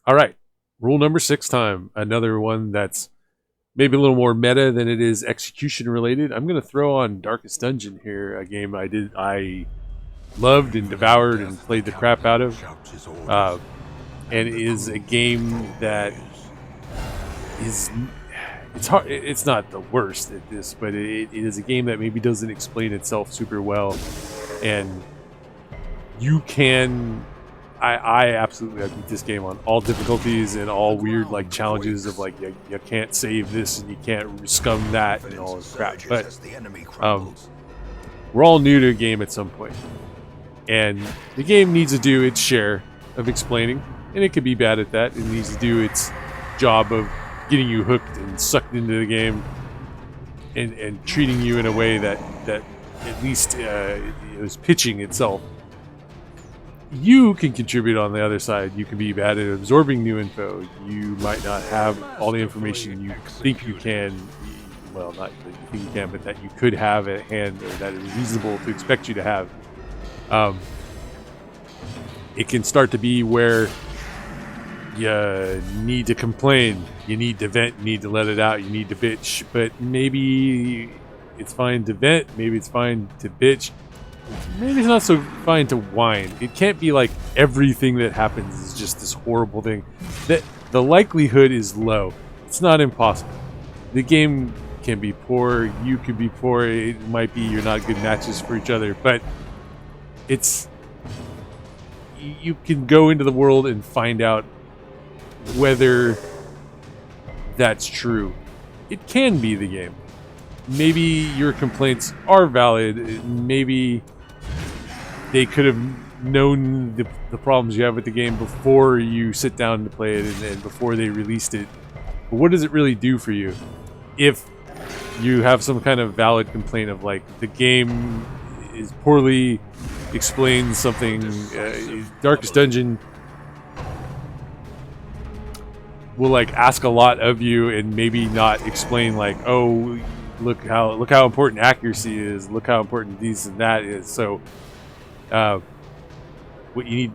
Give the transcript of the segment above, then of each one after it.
All right. Rule number 6 time. Another one that's maybe a little more meta than it is execution related. I'm going to throw on Darkest Dungeon here, a game I loved and devoured and played the crap out of. Uh, and it is a game that is it's hard. It's not the worst at this, but it is a game that maybe doesn't explain itself super well, and you can. I absolutely beat this game on all difficulties and all weird like challenges of like you can't save this and you can't scum that and all this crap. But um, we're all new to a game at some point, and the game needs to do its share of explaining, and it could be bad at that. It needs to do its job of getting you hooked and sucked into the game, and treating you in a way that at least is pitching itself. You can contribute on the other side. You can be bad at absorbing new info. You might not have all the information you think you can. Well, not that you think you can, but that you could have at hand, or that is reasonable to expect you to have. It can start to be where you need to complain, you need to vent, you need to let it out, you need to bitch. But maybe it's fine to vent, maybe it's fine to bitch. Maybe it's not so fine to whine. It can't be like everything that happens is just this horrible thing. That the likelihood is low. It's not impossible. The game can be poor. You could be poor. It might be you're not good matches for each other. But it's you can go into the world and find out whether that's true. It can be the game. Maybe your complaints are valid. Maybe they could have known the problems you have with the game before you sit down to play it and before they released it. But what does it really do for you if you have some kind of valid complaint of like the game is poorly explains something? Darkest Dungeon will like ask a lot of you and maybe not explain like, oh, look how important accuracy is, look how important these and that is. So what you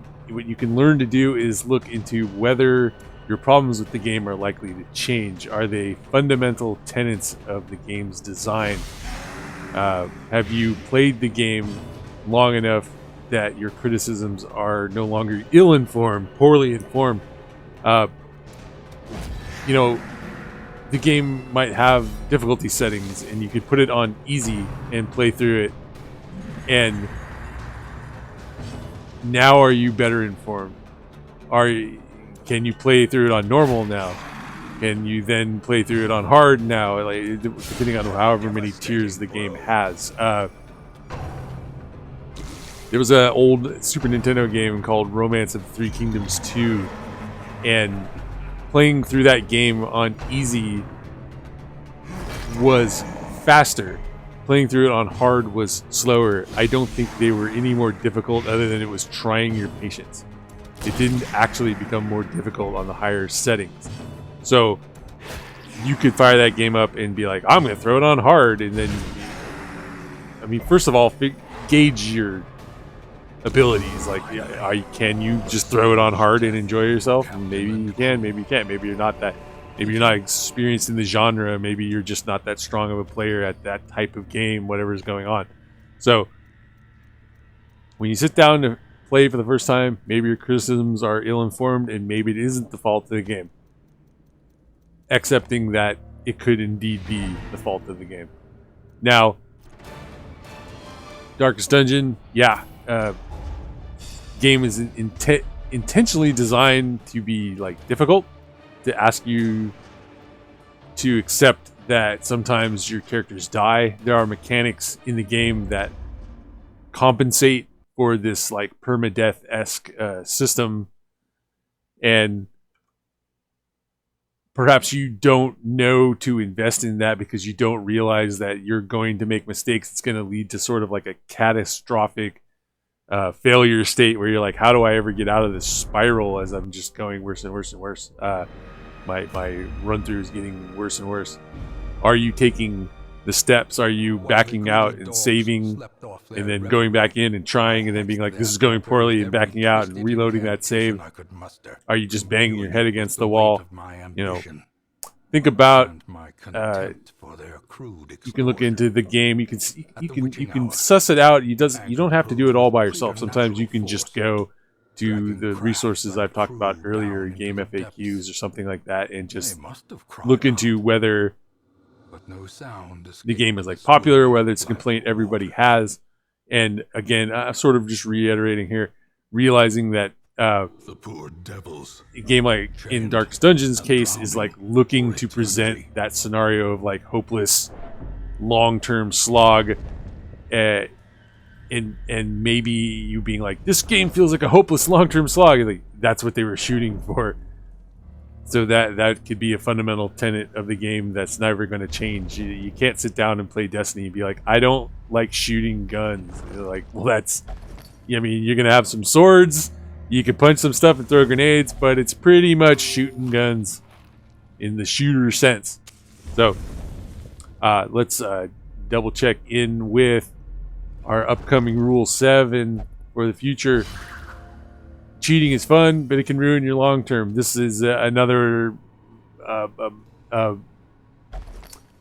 can learn to do is look into whether your problems with the game are likely to change. Are they fundamental tenets of the game's design? Have you played the game long enough that your criticisms are no longer ill-informed, poorly informed? The game might have difficulty settings, and you could put it on easy and play through it. And now, are you better informed? Can you play through it on normal now? Can you then play through it on hard now? Like depending on however many tiers the game has. There was an old Super Nintendo game called Romance of the Three Kingdoms 2, and playing through that game on easy was faster. Playing through it on hard was slower. I don't think they were any more difficult other than it was trying your patience. It didn't actually become more difficult on the higher settings. So you could fire that game up and be like, I'm going to throw it on hard. And then, I mean, first of all, gauge your abilities. Like, can you just throw it on hard and enjoy yourself? And maybe you can, maybe you can't. Maybe you're not that. Maybe you're not experienced in the genre. Maybe you're just not that strong of a player at that type of game, whatever's going on. So when you sit down to play for the first time, maybe your criticisms are ill-informed, and maybe it isn't the fault of the game. Accepting that it could indeed be the fault of the game. Now, Darkest Dungeon, game is intentionally designed to be like difficult, to ask you to accept that sometimes your characters die. There are mechanics in the game that compensate for this like permadeath-esque system, and perhaps you don't know to invest in that because you don't realize that you're going to make mistakes. It's going to lead to sort of like a catastrophic failure state where you're like, how do I ever get out of this spiral as I'm just going worse and worse and worse? My run through is getting worse and worse. Are you taking the steps? Are you backing out and saving and then going back in and trying and then being like, this is going poorly, and backing out and reloading that save? Are you just banging your head against the wall? You know, think about. You can look into the game. You can suss it out. You don't have to do it all by yourself. Sometimes you can just go to the resources I've talked about earlier, game FAQs or something like that, and just look into whether the game is like popular, whether it's a complaint everybody has. And again, I'm sort of just reiterating here, realizing that the poor devils. A game like in Darkest Dungeon's case is like looking to present that scenario of like hopeless long-term slog, and maybe you being like, this game feels like a hopeless long-term slog. Like, that's what they were shooting for. So that could be a fundamental tenet of the game that's never going to change. You can't sit down and play Destiny and be like, I don't like shooting guns. You're like, well, that's, I mean, you're going to have some swords. You can punch some stuff and throw grenades, but it's pretty much shooting guns in the shooter sense. So let's double check in with our upcoming Rule 7 for the future. Cheating is fun, but it can ruin your long term. This is another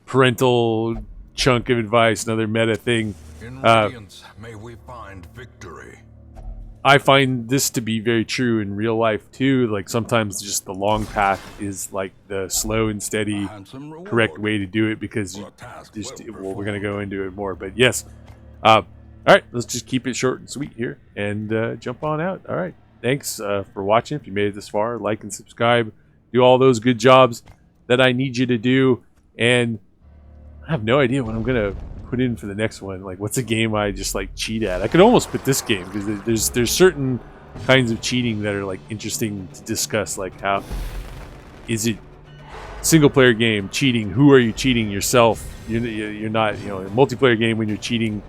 parental chunk of advice, another meta thing. In Radiance, may we find victory. I find this to be very true in real life too. Like sometimes just the long path is like the slow and steady correct way to do it, because you just, well, we're going to go into it more. But yes, all right, let's just keep it short and sweet here and jump on out. All right, thanks for watching. If you made it this far, like and subscribe, do all those good jobs that I need you to do. And I have no idea what I'm going to put in for the next one. Like, what's a game I just like cheat at? I could almost put this game, because there's certain kinds of cheating that are like interesting to discuss. Like, how is it single player game cheating? Who are you cheating? Yourself? You're not, you know, a multiplayer game when you're cheating.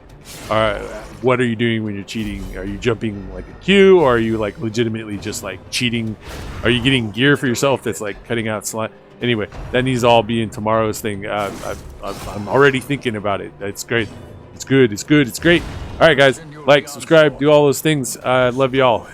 What are you doing when you're cheating? Are you jumping like a queue, or are you like legitimately just like cheating? Are you getting gear for yourself that's like cutting out slot? Anyway, that needs to all be in tomorrow's thing. I'm already thinking about it. It's great. It's good. It's good. It's great. All right, guys. Like, subscribe, do all those things. I love you all.